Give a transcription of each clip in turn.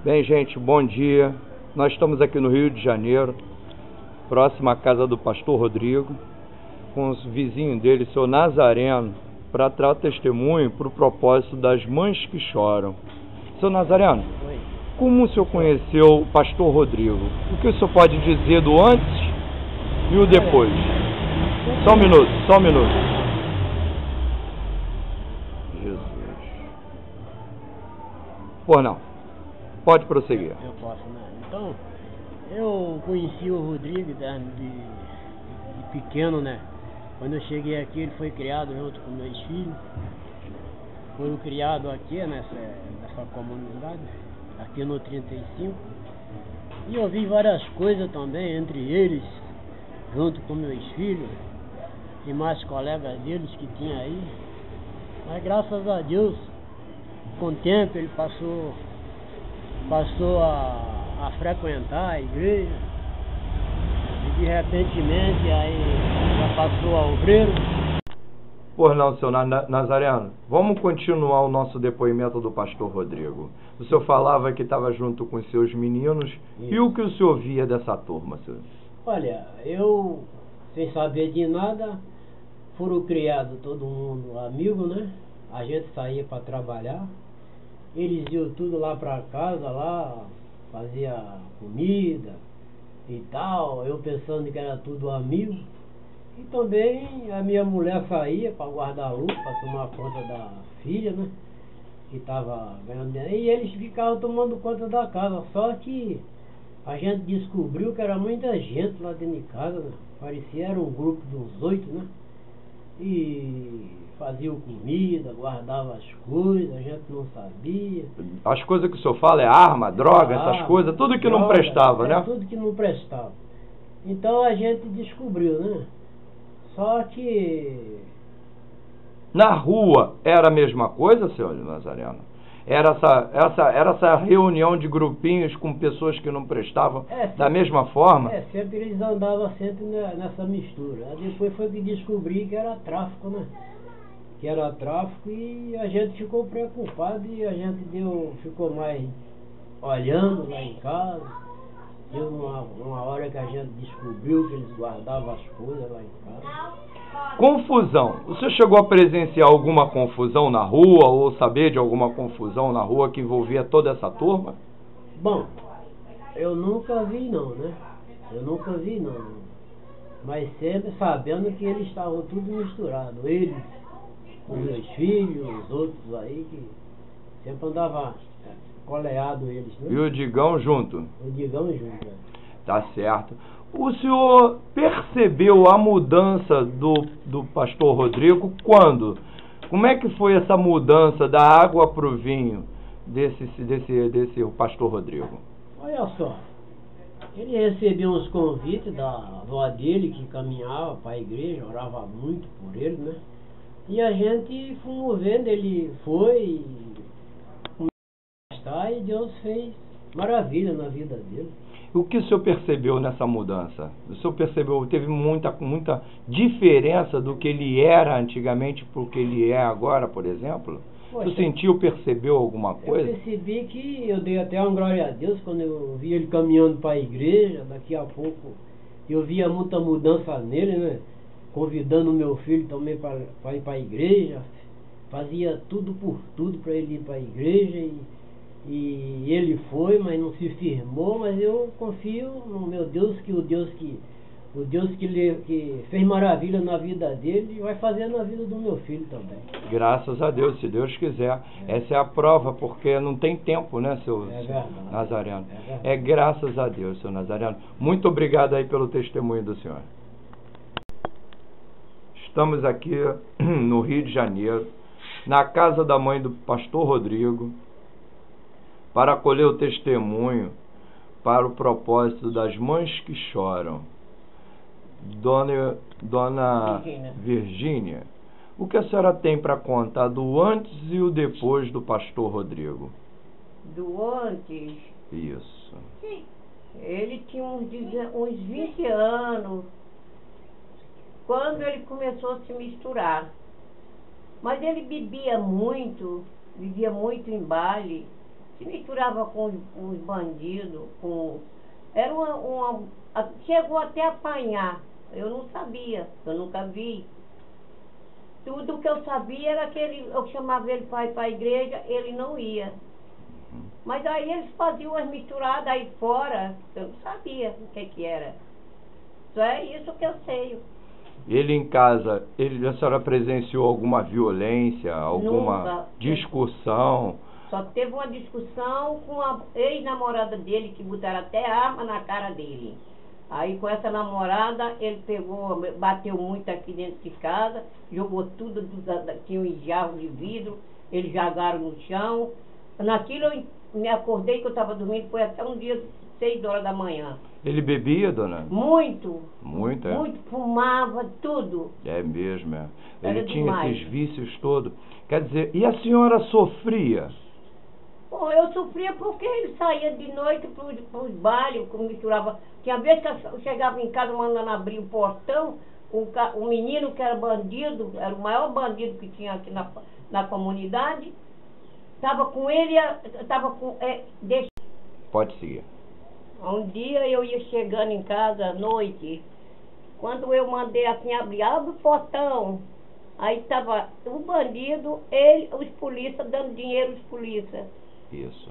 Bem, gente, bom dia. Nós estamos aqui no Rio de Janeiro, próximo à casa do pastor Rodrigo, com os vizinhos dele, seu Nazareno, para trazer testemunho para o propósito das mães que choram. Seu Nazareno, Oi. como o senhor conheceu o pastor Rodrigo? O que o senhor pode dizer do antes e o depois? Só um minuto. Jesus. Por não. Pode prosseguir. Eu posso, né? Então, eu conheci o Rodrigo de pequeno, né? Quando eu cheguei aqui, ele foi criado junto com meus filhos. Foram criados aqui nessa comunidade, aqui no 35. E eu vi várias coisas também entre eles, junto com meus filhos e mais colegas deles que tinha aí. Mas graças a Deus, com o tempo ele passou a frequentar a igreja e de repentemente aí já passou a obreiro. Por não, seu Nazareno, vamos continuar o nosso depoimento do pastor Rodrigo. O senhor falava que estava junto com os seus meninos. Isso. E o que o senhor via dessa turma, senhor? Olha, eu, sem saber de nada, foram criados todo mundo amigo, né? A gente saía para trabalhar. Eles iam tudo lá para casa, lá, fazia comida e tal, eu pensando que era tudo amigo. E também a minha mulher saía para guardar a luz, para tomar conta da filha, né? Que estava ganhando dinheiro. E eles ficavam tomando conta da casa, só que a gente descobriu que era muita gente lá dentro de casa, né? Parecia era um grupo de uns 8, né? E faziam comida, guardava as coisas, a gente não sabia. As coisas que o senhor fala é arma, droga, essas coisas, tudo que não prestava, né? Tudo que não prestava. Então a gente descobriu, né? Só que... Na rua era a mesma coisa, senhor Nazareno? Era essa reunião de grupinhos com pessoas que não prestavam da mesma forma? Sempre eles andavam sempre nessa mistura. Aí depois foi que descobri que era tráfico, né? Que era tráfico e a gente ficou preocupado e a gente ficou mais olhando lá em casa. Deu uma hora que a gente descobriu que eles guardavam as coisas lá em casa. Confusão. O senhor chegou a presenciar alguma confusão na rua ou saber de alguma confusão na rua que envolvia toda essa turma? Bom, eu nunca vi não, né? Mas sempre sabendo que eles estavam tudo misturados. Eles, os meus filhos, os outros aí, que sempre andava coleado eles, né? E o Digão junto? O Digão junto, Tá certo. O senhor percebeu a mudança do pastor Rodrigo quando? Como é que foi essa mudança da água para o vinho desse pastor Rodrigo? Olha só, ele recebeu uns convites da avó dele que caminhava para a igreja, orava muito por ele, né? E a gente fomos vendo, ele foi e Deus fez maravilha na vida dele. O que o senhor percebeu nessa mudança? O senhor percebeu, teve muita diferença do que ele era antigamente para o que ele é agora, por exemplo? Poxa, o senhor percebeu alguma coisa? Eu percebi que eu dei até uma glória a Deus quando eu vi ele caminhando para a igreja. Daqui a pouco eu via muita mudança nele, né? Convidando o meu filho também para ir para a igreja. Fazia tudo por tudo para ele ir para a igreja e ele foi, mas não se firmou. Mas eu confio no meu Deus, que o Deus que fez maravilha na vida dele vai fazer na vida do meu filho também. Graças a Deus, se Deus quiser. Essa é a prova, porque não tem tempo, né, seu Nazareno? É graças a Deus, seu Nazareno. Muito obrigado aí pelo testemunho do senhor. Estamos aqui no Rio de Janeiro, na casa da mãe do pastor Rodrigo, para acolher o testemunho para o propósito das mães que choram. Dona Virgínia, o que a senhora tem para contar do antes e o depois do pastor Rodrigo? Do antes? Isso. Sim. Ele tinha uns 20 anos, quando ele começou a se misturar. Mas ele vivia muito em baile, se misturava com os bandidos, com... Era chegou até a apanhar. Eu não sabia, eu nunca vi. Tudo que eu sabia era que eu chamava ele para ir para a igreja, ele não ia. Mas aí eles faziam as misturadas aí fora, eu não sabia o que era. Só é isso que eu sei. Ele em casa, a senhora presenciou alguma violência, alguma Nunca. discussão? Só teve uma discussão com a ex-namorada dele, que botaram até arma na cara dele. Aí com essa namorada, ele pegou, bateu muito aqui dentro de casa, jogou tudo, tinha um jarro de vidro, eles jogaram no chão. Naquilo eu me acordei que eu estava dormindo, foi até um dia, 6 horas da manhã. Ele bebia, dona? Muito. Muito, é? Muito, fumava, tudo. É mesmo, é. Era Ele tinha demais. esses vícios todos. Quer dizer, e a senhora sofria? Bom, eu sofria porque ele saía de noite para os bailes, misturava. Tinha vezes que eu chegava em casa mandando abrir o portão, o menino que era bandido, era o maior bandido que tinha aqui na comunidade, estava com ele, estava com... Pode seguir. Um dia eu ia chegando em casa à noite, quando eu mandei assim abrir, abre o portão, aí estava o bandido, ele, os polícias, dando dinheiro aos polícias. Isso.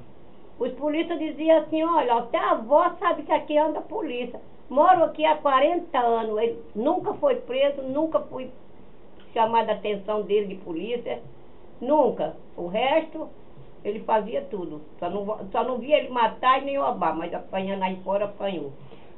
Os polícias diziam assim, olha, até a avó sabe que aqui anda a polícia. Moro aqui há 40 anos, ele nunca foi preso, nunca fui chamada a atenção dele de polícia, nunca. O resto, ele fazia tudo. Só não via ele matar e nem roubar, mas apanhando aí fora, apanhou.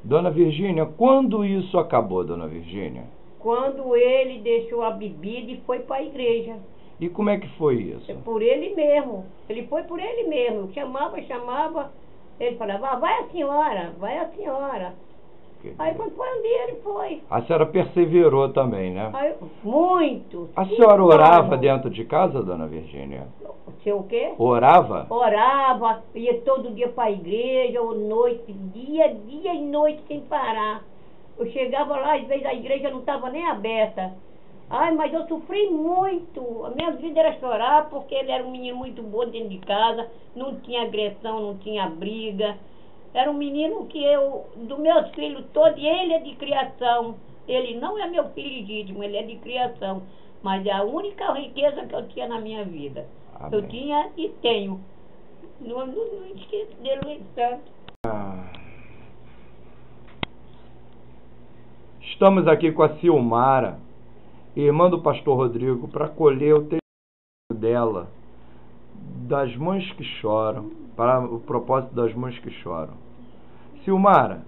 Dona Virgínia, quando isso acabou, dona Virgínia? Quando ele deixou a bebida e foi para a igreja. E como é que foi isso? É por ele mesmo. Ele foi por ele mesmo. Chamava, ele falava, vai a senhora, vai a senhora. Aí quando foi um dia ele foi. A senhora perseverou também, né? Aí, muito. A senhora orava dentro de casa, dona Virgínia? Sei o quê? Orava? Orava, ia todo dia para a igreja, ou noite, dia e noite sem parar. Eu chegava lá, às vezes a igreja não estava nem aberta. Ai, mas eu sofri muito. A minha vida era chorar, porque ele era um menino muito bom dentro de casa, não tinha agressão, não tinha briga. Era um menino que dos meus filhos todos, ele é de criação. Ele não é meu filho legítimo, ele é de criação. Mas é a única riqueza que eu tinha na minha vida. Amém. Eu tinha e tenho. Não esqueço dele no instante. Estamos aqui com a Silmara, irmã do pastor Rodrigo, para colher o testemunho dela, das mães que choram, para o propósito das mães que choram. Silmara,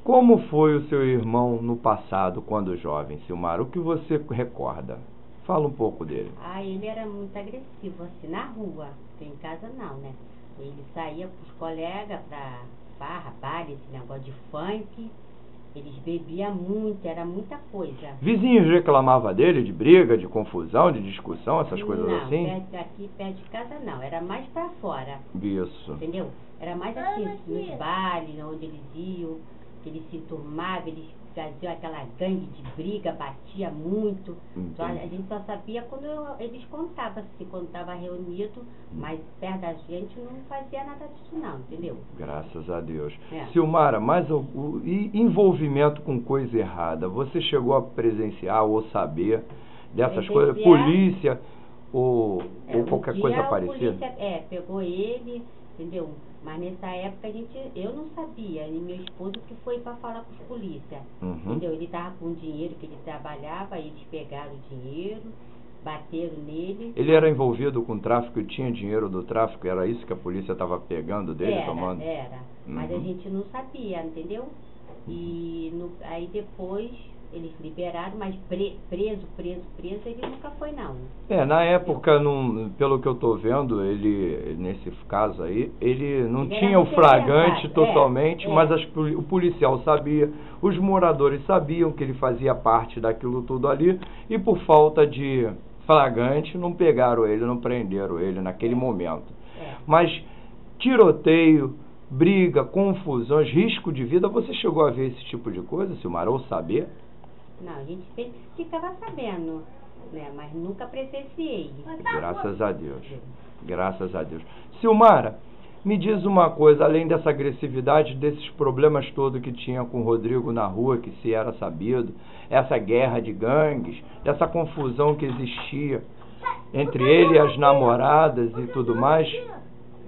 como foi o seu irmão no passado, quando jovem, Silmara? O que você recorda? Fala um pouco dele. Ele era muito agressivo, assim, na rua, porque em casa não, né? Ele saía com os colegas pra farra, baile, esse negócio de funk. Eles bebiam muito, era muita coisa. Vizinhos reclamavam dele de briga, de confusão, de discussão, essas coisas não, assim? Aqui perto de casa não, era mais pra fora. Isso. Entendeu? Era mais assim, nos bailes, onde eles iam, que eles se turmavam, eles faziam aquela gangue de briga, batia muito. Só, a gente só sabia quando eles contavam, assim, quando estava reunido, mas perto da gente não fazia nada disso não, entendeu? Graças a Deus. É. Silmara, mas o envolvimento com coisa errada, você chegou a presenciar ou saber dessas coisas? Polícia ou qualquer coisa parecida? Polícia, pegou ele, entendeu? Mas nessa época eu não sabia, e meu esposo que foi para falar com os polícia, entendeu? Ele estava com dinheiro que ele trabalhava, eles pegaram o dinheiro, bateram nele. Ele era envolvido com tráfico e tinha dinheiro do tráfico? Era isso que a polícia estava pegando dele, tomando? Era, mas a gente não sabia, entendeu? E aí depois eles liberaram, mas preso, ele nunca foi não. Na época, pelo que eu estou vendo, ele, nesse caso aí, ele não tinha o flagrante totalmente, mas o policial sabia, os moradores sabiam que ele fazia parte daquilo tudo ali, e por falta de flagrante não pegaram ele, não prenderam ele naquele momento. Mas tiroteio, briga, confusões, risco de vida, você chegou a ver esse tipo de coisa, Silmara, ou saber? Não, a gente ficava sabendo, né? Mas nunca presenciei. Graças a Deus. Graças a Deus. Silmara, Me diz uma coisa, além dessa agressividade, desses problemas todos que tinha com o Rodrigo na rua, que se era sabido, essa guerra de gangues, dessa confusão que existia entre ele e as namoradas e tudo mais,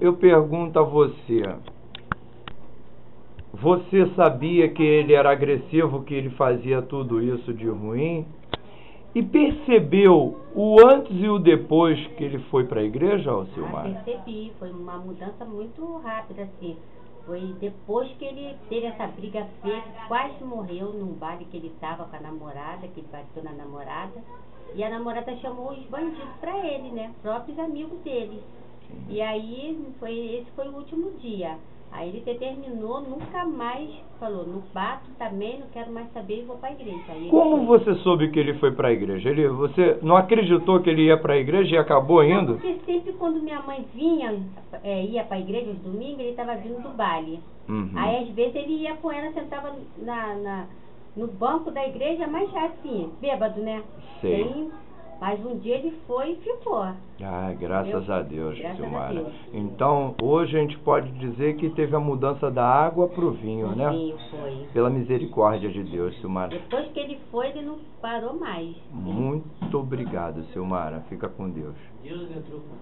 eu pergunto a você, você sabia que ele era agressivo, que ele fazia tudo isso de ruim? E percebeu o antes e o depois que ele foi para a igreja, Silmar? Percebi, foi uma mudança muito rápida, assim. Foi depois que ele teve essa briga feia, quase morreu num baile que ele estava com a namorada, que ele bateu na namorada. E a namorada chamou os bandidos para ele, né? Próprios amigos dele. E aí, esse foi o último dia. Aí ele determinou, nunca mais, falou, não bato também, não quero mais saber e vou para a igreja. Aí como você soube que ele foi para a igreja? Você não acreditou que ele ia para a igreja e acabou indo? Não, porque sempre quando minha mãe ia para a igreja nos domingos, ele estava vindo do baile. Uhum. Aí às vezes ele ia com ela, sentava no banco da igreja, mas assim, bêbado, né? Sei. Aí, mas um dia ele foi e ficou. Ah, graças a Deus, Graças Silmara. a Deus. Então, hoje a gente pode dizer que teve a mudança da água para o vinho, né? Sim, foi. Pela misericórdia de Deus, Silmara. Depois que ele foi, ele não parou mais. Muito obrigado, Silmara. Fica com Deus. Deus entrou com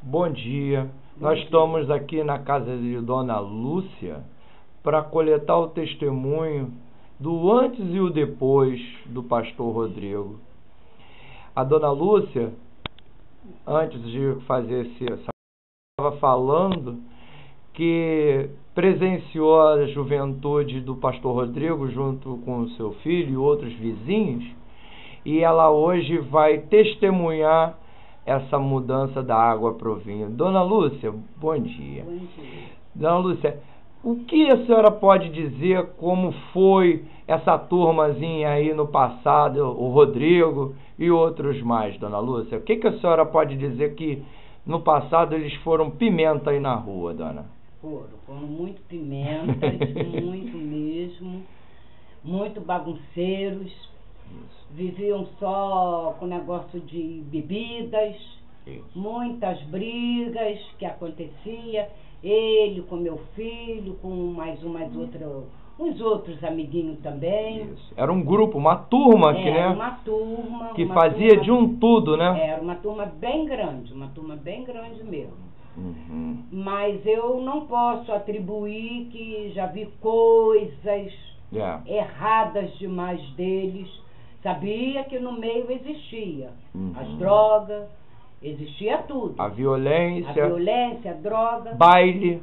Bom dia. Nós estamos aqui na casa de Dona Lúcia para coletar o testemunho do antes e o depois do pastor Rodrigo. A Dona Lúcia, antes de fazer essa estava falando que presenciou a juventude do pastor Rodrigo junto com o seu filho e outros vizinhos, e ela hoje vai testemunhar essa mudança da água para o vinho. Dona Lúcia, bom dia. Bom dia. Dona Lúcia, o que a senhora pode dizer como foi essa turmazinha aí no passado, o Rodrigo e outros mais, Dona Lúcia? O que a senhora pode dizer que no passado eles foram pimenta aí na rua, dona? Foram muito pimentas, muito mesmo, muito bagunceiros, viviam só com negócio de bebidas, muitas brigas que acontecia, ele com meu filho, com uns outros amiguinhos também. Isso. Era um grupo, uma turma que, né? Uma turma. Que fazia turma, de um tudo, né? Era uma turma bem grande mesmo. Uhum. Mas eu não posso atribuir que já vi coisas erradas demais deles. Sabia que no meio existia as drogas, existia tudo. A violência, a droga, baile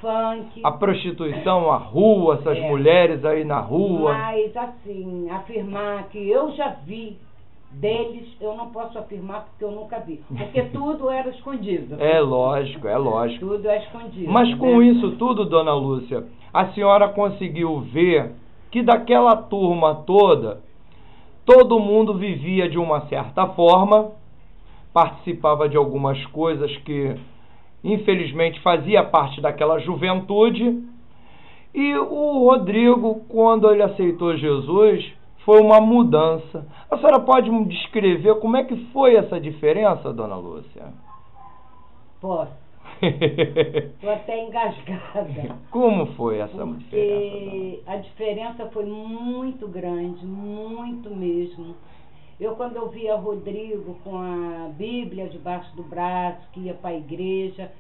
funk, a prostituição, a rua, essas mulheres aí na rua. Mas assim, afirmar que eu já vi deles, eu não posso afirmar porque eu nunca vi. Porque tudo era escondido. É lógico. Tudo é escondido. Mas com isso tudo, Dona Lúcia, a senhora conseguiu ver que daquela turma toda, todo mundo vivia de uma certa forma, participava de algumas coisas que infelizmente fazia parte daquela juventude, e o Rodrigo, quando ele aceitou Jesus, foi uma mudança. A senhora pode me descrever como é que foi essa diferença, Dona Lúcia? Posso. Estou até engasgada. Como foi essa diferença? Porque a diferença foi muito grande, muito mesmo. Quando eu via Rodrigo com a Bíblia debaixo do braço, que ia para a igreja,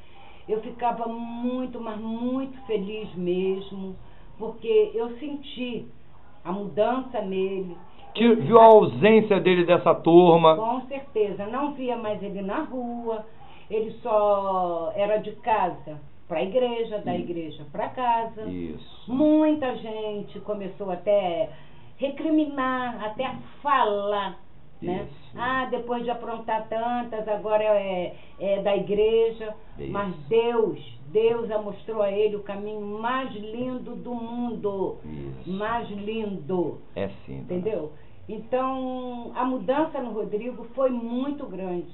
eu ficava muito, mas muito feliz mesmo, porque eu senti a mudança nele. Viu a ausência dele dessa turma? Com certeza. Não via mais ele na rua, ele só era de casa para a igreja, da igreja para casa. Isso. Muita gente começou até recriminar, até a falar, né? Ah, depois de aprontar tantas, agora é da igreja. Isso. Mas Deus mostrou a ele o caminho mais lindo do mundo. Isso. Mais lindo. É sim. Entendeu? Então, a mudança no Rodrigo foi muito grande.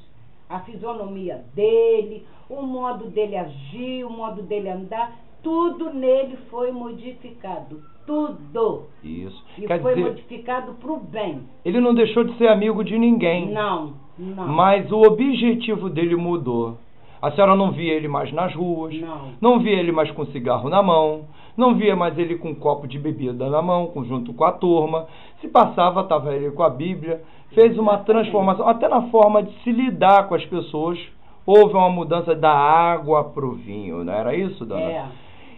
A fisionomia dele, o modo dele agir, o modo dele andar, tudo nele foi modificado. Tudo. Isso. E Quer foi dizer, modificado para o bem. Ele não deixou de ser amigo de ninguém. Não. Mas o objetivo dele mudou. A senhora não via ele mais nas ruas, Não. via ele mais com cigarro na mão, não via mais ele com um copo de bebida na mão, junto com a turma. Se passava, estava ele com a Bíblia. Fez uma transformação, até na forma de se lidar com as pessoas. Houve uma mudança da água para o vinho, não era isso, dona? É.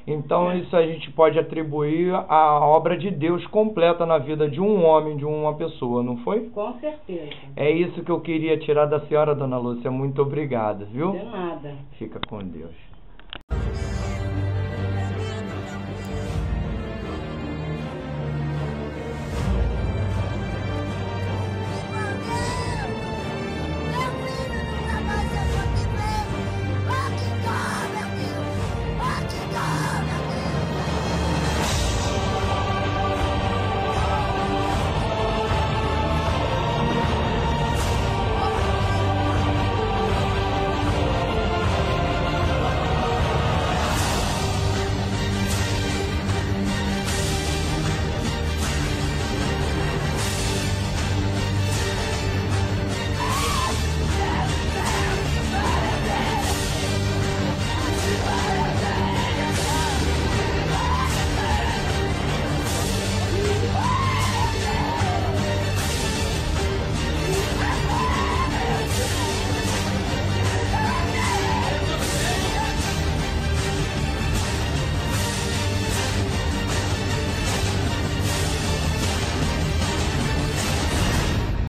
Então isso a gente pode atribuir à obra de Deus completa na vida de um homem, de uma pessoa, não foi? Com certeza. É isso que eu queria tirar da senhora, dona Lúcia. Muito obrigada, viu? De nada. Fica com Deus.